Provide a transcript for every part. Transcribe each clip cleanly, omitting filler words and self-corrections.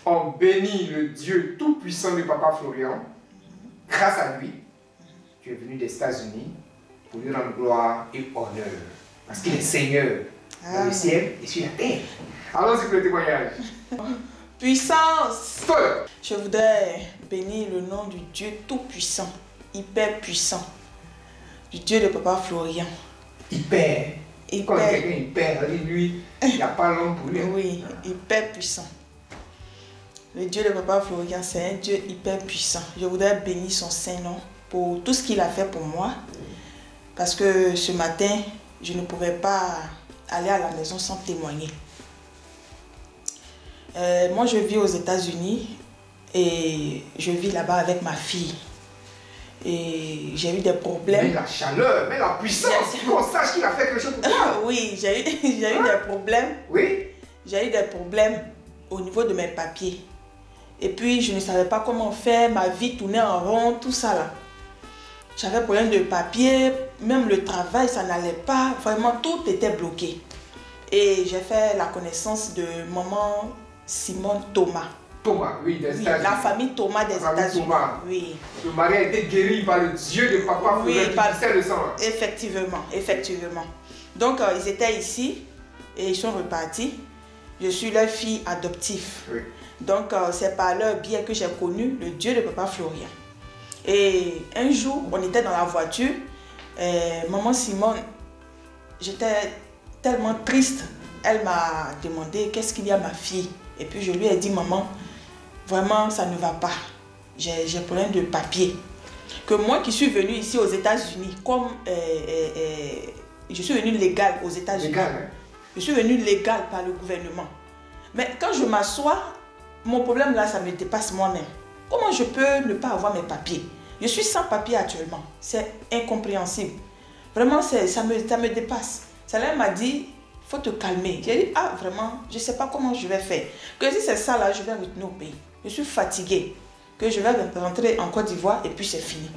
On bénit le Dieu tout-puissant de Papa Florian. Grâce à lui, tu es venu des États-Unis pour lui rendre gloire et honneur. Parce qu'il est Seigneur dans le ciel et sur la terre. Allons-y pour le témoignage. Puissance. Feu. Je voudrais bénir le nom du Dieu tout-puissant, hyper puissant, du Dieu de Papa Florian. Hyper. Quand quelqu'un est hyper, lui, il n'y a pas l'homme pour lui. Oui, hyper puissant. Le Dieu de Papa Florian, c'est un Dieu hyper puissant. Je voudrais bénir son Saint-Nom pour tout ce qu'il a fait pour moi. Parce que ce matin, je ne pouvais pas aller à la maison sans témoigner. Moi, je vis aux États-Unis et je vis là-bas avec ma fille. Et j'ai eu des problèmes. Mais la chaleur, mais la puissance, qu'on sache qu'il a fait quelque chose pour toi. Oui, j'ai eu des problèmes. Oui. J'ai eu des problèmes au niveau de mes papiers. Et puis, je ne savais pas comment faire, ma vie tournait en rond, tout ça là. J'avais problème de papier, même le travail, ça n'allait pas. Vraiment, tout était bloqué. Et j'ai fait la connaissance de maman Simone Thomas. Thomas, oui, des États-Unis. La famille Thomas des États-Unis. Oui. Le mari a été guéri par le Dieu de Papa Florian qui poussait le sang. Effectivement, effectivement. Donc, ils étaient ici et ils sont repartis. Je suis leur fille adoptive. Oui. Donc, c'est par leur biais que j'ai connu le Dieu de Papa Florian. Et un jour, on était dans la voiture. Maman Simone, j'étais tellement triste. Elle m'a demandé qu'est-ce qu'il y a ma fille. Et puis, je lui ai dit, maman, vraiment, ça ne va pas. J'ai problème de papier. Que moi qui suis venue ici aux États-Unis, comme je suis venue légale aux États-Unis. Légal, hein? Je suis venue légale par le gouvernement. Mais quand je m'assois, mon problème là, ça me dépasse moi-même. Comment je peux ne pas avoir mes papiers? Je suis sans papier actuellement. C'est incompréhensible. Vraiment, ça me dépasse. Celle-là m'a dit, il faut te calmer. J'ai dit, ah vraiment, je ne sais pas comment je vais faire. Que si c'est ça là, je vais retourner au pays. Je suis fatiguée. Que je vais rentrer en Côte d'Ivoire et puis c'est fini.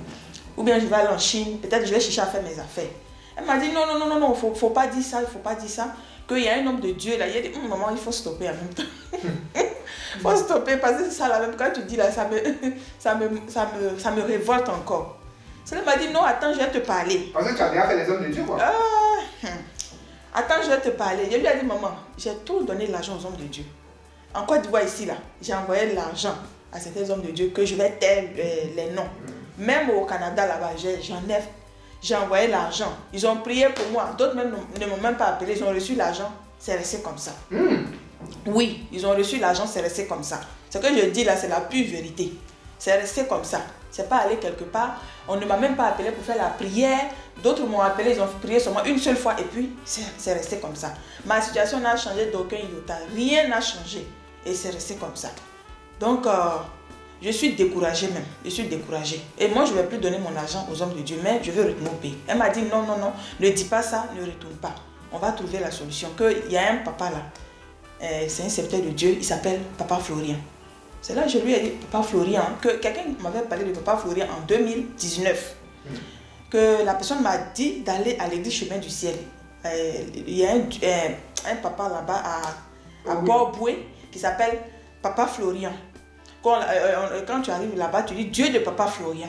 Ou bien je vais aller en Chine, peut-être je vais chercher à faire mes affaires. Elle m'a dit, non, non, non, non, non, faut pas dire ça, il ne faut pas dire ça. Qu'il y a un homme de Dieu là, il a dit, maman, il faut stopper en même temps. Il faut stopper parce que c'est ça là, même quand tu dis là, ça me révolte encore. Cela m'a dit, non, attends, je vais te parler. Parce que tu as déjà fait les hommes de Dieu, quoi. Attends, je vais te parler. Je lui ai dit, maman, j'ai tout donné l'argent aux hommes de Dieu. En Côte d'Ivoire ici là, j'ai envoyé l'argent à certains hommes de Dieu que je vais taire les noms. Même au Canada là-bas, j'ai envoyé l'argent. Ils ont prié pour moi. D'autres même ne m'ont même pas appelé. Ils ont reçu l'argent. C'est resté comme ça. Oui, ils ont reçu l'argent. C'est resté comme ça. Ce que je dis là, c'est la pure vérité. C'est resté comme ça. C'est pas allé quelque part. On ne m'a même pas appelé pour faire la prière. D'autres m'ont appelé. Ils ont prié seulement une seule fois. Et puis, c'est resté comme ça. Ma situation n'a changé d'aucun iota. Rien n'a changé. Et c'est resté comme ça. Donc, je suis découragée même. Je suis découragée. Et moi, je ne vais plus donner mon argent aux hommes de Dieu, mais je veux retourner au pays. Elle m'a dit non, non, non, ne dis pas ça, ne retourne pas. On va trouver la solution. Il y a un papa là, c'est un serviteur de Dieu, il s'appelle Papa Florian. C'est là que je lui ai dit, Papa Florian, que quelqu'un m'avait parlé de Papa Florian en 2019. Que la personne m'a dit d'aller à l'église Chemin du Ciel. Il y a un papa là-bas à Borboué qui s'appelle Papa Florian. Quand tu arrives là-bas, tu dis Dieu de Papa Florian.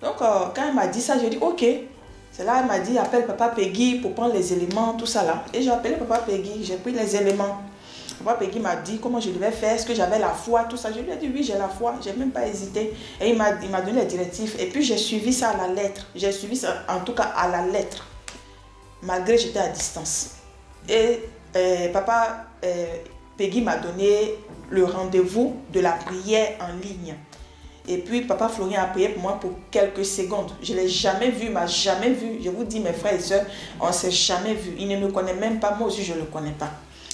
Donc, quand elle m'a dit ça, j'ai dit ok. C'est là qu'elle m'a dit appelle Papa Peggy pour prendre les éléments, tout ça là. Et j'ai appelé Papa Peggy, j'ai pris les éléments. Papa Peggy m'a dit comment je devais faire, est-ce que j'avais la foi, tout ça. Je lui ai dit oui, j'ai la foi, j'ai même pas hésité. Et il m'a donné les directives. Et puis j'ai suivi ça à la lettre. J'ai suivi ça en tout cas à la lettre. Malgré que j'étais à distance. Et Papa Peggy m'a donné le rendez-vous de la prière en ligne. Et puis Papa Florian a prié pour moi pour quelques secondes. Je ne l'ai jamais vu, il m'a jamais vu. Je vous dis mes frères et sœurs, on ne s'est jamais vu. Il ne me connaît même pas, moi aussi je ne le connais pas.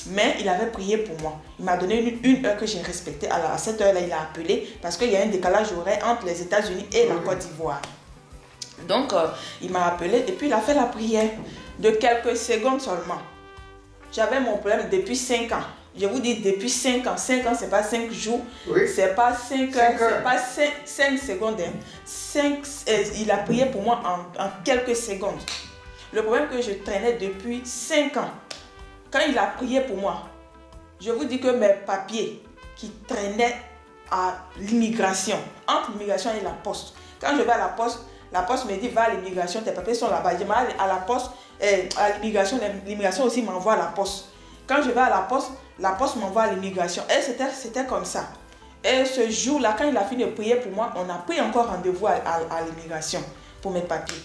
Mais il avait prié pour moi. Il m'a donné une heure que j'ai respectée. Alors à cette heure-là, il a appelé parce qu'il y a un décalage horaire entre les États-Unis et la Côte d'Ivoire. Donc il m'a appelé et puis il a fait la prière de quelques secondes seulement. J'avais mon problème depuis 5 ans. Je vous dis depuis 5 ans. 5 ans, ce n'est pas 5 jours. Oui. C'est pas 5 heures. Ce n'est pas 5 secondes. Il a prié pour moi en quelques secondes. Le problème que je traînais depuis 5 ans, quand il a prié pour moi, je vous dis que mes papiers, qui traînait à l'immigration, entre l'immigration et la poste. Quand je vais à la poste me dit va à l'immigration, tes papiers sont là-bas. Je vais à la poste, à l'immigration aussi m'envoie à la poste. Quand je vais à la poste m'envoie à l'immigration. Et c'était comme ça. Et ce jour-là, quand il a fini de prier pour moi, on a pris encore rendez-vous à l'immigration pour mes papiers.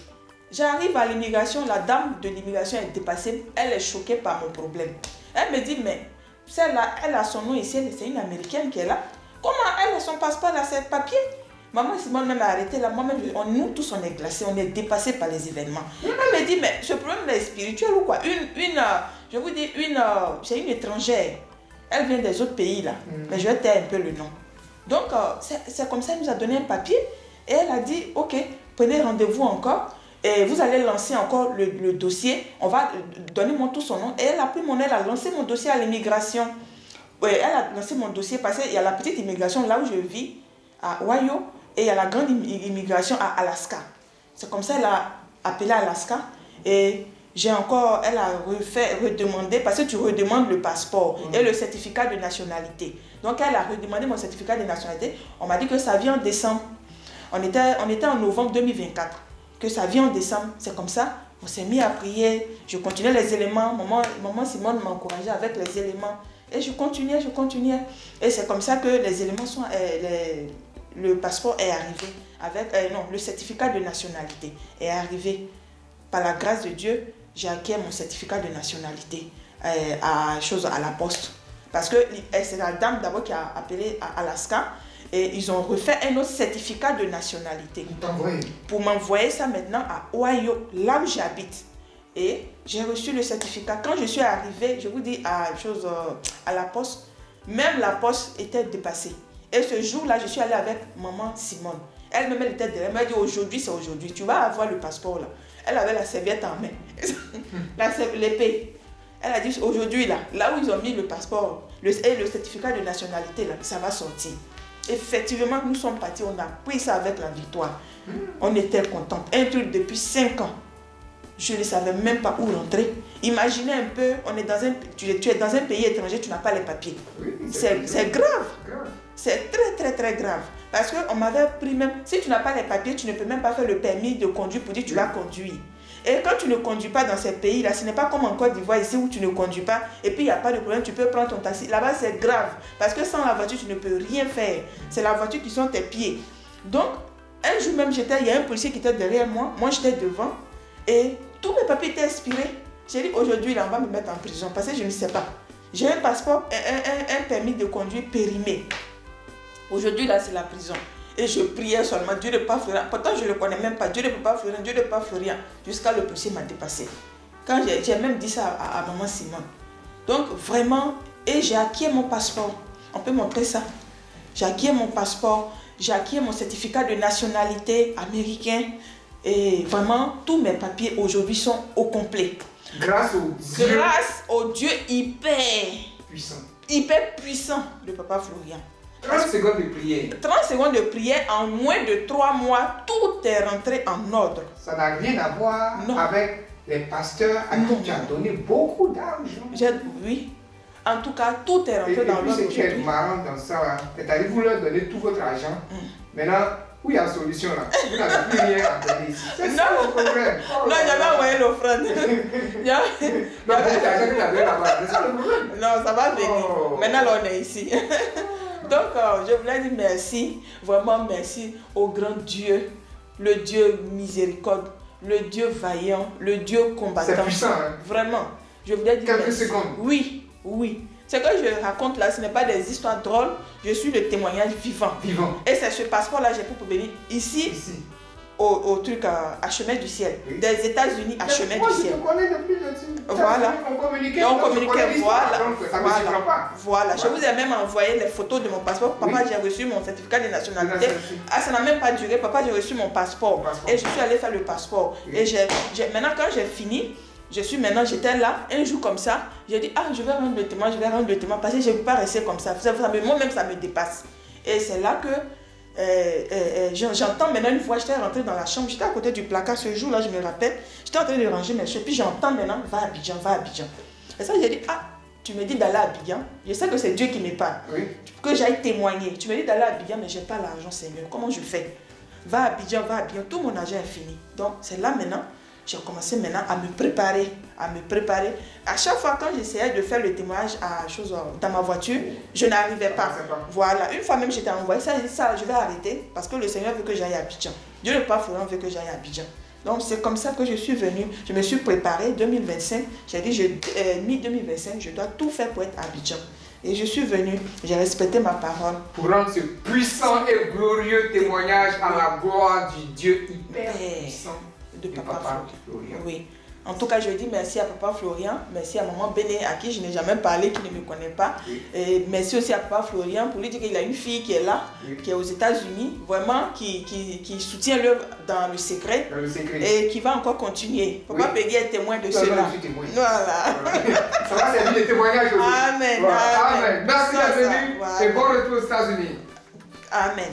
J'arrive à l'immigration, la dame de l'immigration est dépassée, elle est choquée par mon problème. Elle me dit, mais celle-là, elle a son nom ici, c'est une Américaine qui est là. Comment elle a son passeport, elle a ses papiers? Maman Simone même a arrêté là, moi-même, nous tous on est glacés, on est dépassés par les événements. Elle me dit, mais ce problème est spirituel ou quoi? Je vous dis, c'est une étrangère. Elle vient des autres pays là, mais je vais taire un peu le nom. Donc, c'est comme ça, elle nous a donné un papier et elle a dit, ok, prenez rendez-vous encore et vous allez lancer encore le dossier. On va donner tout son nom. Et elle a pris elle a lancé mon dossier à l'immigration. Oui, elle a lancé mon dossier parce qu'il y a la petite immigration là où je vis, à Ohio, et il y a la grande immigration à Alaska. C'est comme ça qu'elle a appelé Alaska et elle a redemandé, parce que tu redemandes le passeport et le certificat de nationalité. Donc elle a redemandé mon certificat de nationalité. On m'a dit que ça vient en décembre. On était en novembre 2024. Que ça vient en décembre. C'est comme ça. On s'est mis à prier. Je continuais les éléments. Maman Simone m'encourageait avec les éléments. Et je continuais. Et c'est comme ça que les éléments sont... le passeport est arrivé. Le certificat de nationalité est arrivé. Par la grâce de Dieu, j'ai acquis mon certificat de nationalité à la poste. Parce que c'est la dame d'abord qui a appelé à Alaska et ils ont refait un autre certificat de nationalité. Pour m'envoyer ça maintenant à Ohio, là où j'habite. Et j'ai reçu le certificat. Quand je suis arrivée, je vous dis à la poste, même la poste était dépassée. Et ce jour-là, je suis allée avec maman Simone. Elle-même, elle était derrière. Elle m'a dit, aujourd'hui, c'est aujourd'hui. Tu vas avoir le passeport là. Elle avait la serviette en main. L'épée. Elle a dit, aujourd'hui, là où ils ont mis le passeport et le certificat de nationalité, là, ça va sortir. Effectivement, nous sommes partis, on a pris ça avec la victoire. On était contents. Un truc depuis 5 ans. Je ne savais même pas où rentrer. Imaginez un peu, tu es dans un pays étranger, tu n'as pas les papiers. Oui, c'est grave. C'est très, très, très grave. Parce qu'on m'avait pris même, si tu n'as pas les papiers, tu ne peux même pas faire le permis de conduire pour dire que tu vas conduire. Et quand tu ne conduis pas dans ces pays-là, ce n'est pas comme en Côte d'Ivoire ici où tu ne conduis pas et puis il n'y a pas de problème, tu peux prendre ton taxi. Là-bas, c'est grave. Parce que sans la voiture, tu ne peux rien faire. C'est la voiture qui sont tes pieds. Donc, un jour même, il y a un policier qui était derrière moi. Moi, j'étais devant. Et tous mes papiers étaient expirés. J'ai dit, aujourd'hui, on va me mettre en prison. Parce que je ne sais pas. J'ai un passeport, un permis de conduire périmé. Aujourd'hui, là, c'est la prison. Et je priais seulement, Dieu ne peut pas Florian. Pourtant, je ne le connais même pas. Dieu ne peut pas Florian, Dieu ne peut pas Florian. Jusqu'à le policier m'a dépassé. Quand j'ai même dit ça à maman Simone. Donc, vraiment, et j'ai acquis mon passeport. On peut montrer ça. J'ai acquis mon passeport. J'ai acquis mon certificat de nationalité américain. Et vraiment, tous mes papiers aujourd'hui sont au complet. Grâce au Dieu hyper puissant. Hyper puissant de Papa Florian. 30 secondes de prière. 30 secondes de prière, en moins de 3 mois, tout est rentré en ordre. Ça n'a rien à voir avec les pasteurs à qui tu as donné beaucoup d'argent. Oui. En tout cas, tout est rentré dans l'ordre. Et puis, ce qui est marrant dans ça, c'est-à-dire vous leur donnez tout votre argent. Maintenant, où il y a la solution là? Vous n'avez plus rien à donner ici. C'est ça le problème. Non, j'avais envoyé l'offrande. Non, ça va venir. Maintenant, là, on est ici. Donc, je voulais dire merci, vraiment merci au grand Dieu, le Dieu miséricorde, le Dieu vaillant, le Dieu combattant. C'est puissant, hein? Vraiment. Je voulais dire quelques secondes. Oui. Ce que je raconte là, ce n'est pas des histoires drôles, je suis le témoignage vivant. Et c'est ce passeport-là, j'ai pu venir ici. Au truc à chemin du ciel. Oui. Des États-Unis à chemin du ciel. Je connais depuis là-dessus. Voilà. On communiquait. Voilà. Je vous ai même envoyé les photos de mon passeport. Papa, j'ai reçu mon certificat de nationalité. Ça n'a même pas duré. Papa, j'ai reçu mon passeport. Et je suis allée faire le passeport. Oui. Et maintenant, quand j'ai fini, j'étais là, un jour comme ça, j'ai dit, je vais rendre le témoin, parce que je ne peux pas rester comme ça. Moi-même, ça me dépasse. Et c'est là que j'entends maintenant une voix, j'étais rentrée dans la chambre, j'étais à côté du placard ce jour-là, je me rappelle, j'étais en train de ranger mes choses, puis j'entends maintenant, va à Abidjan. Et ça, j'ai dit, tu me dis d'aller à Abidjan. Je sais que c'est Dieu qui me parle. Oui. Que j'aille témoigner. Tu me dis d'aller à Abidjan, mais je n'ai pas l'argent, Seigneur. Comment je fais? Va à Abidjan, va à Abidjan. Tout mon argent est fini. Donc, c'est là maintenant, j'ai commencé maintenant à me préparer. À chaque fois, quand j'essayais de faire le témoignage dans ma voiture, je n'arrivais pas. Voilà. Une fois même, j'étais envoyée. Ça, je vais arrêter parce que le Seigneur veut que j'aille à Abidjan. Dieu le Père Florian veut que j'aille à Abidjan. Donc, c'est comme ça que je suis venue. Je me suis préparée 2025. J'ai dit, mi-2025, je dois tout faire pour être à Abidjan. Et je suis venue, j'ai respecté ma parole. Pour rendre ce puissant et glorieux témoignage à la gloire du Dieu hyper puissant de Papa Florian. Oui. En tout cas, je dis merci à Papa Florian, merci à Maman Béné, à qui je n'ai jamais parlé, qui ne me connaît pas. Oui. Et merci aussi à Papa Florian pour lui dire qu'il a une fille qui est là, oui, qui est aux États-Unis, vraiment, qui soutient l'œuvre dans le secret. Et qui va encore continuer. Papa Peggy est témoin de cela. Voilà. Ça va servir de témoignage aujourd'hui. Amen. Voilà. Amen. Merci d'être venu et bon retour aux États-Unis. Amen.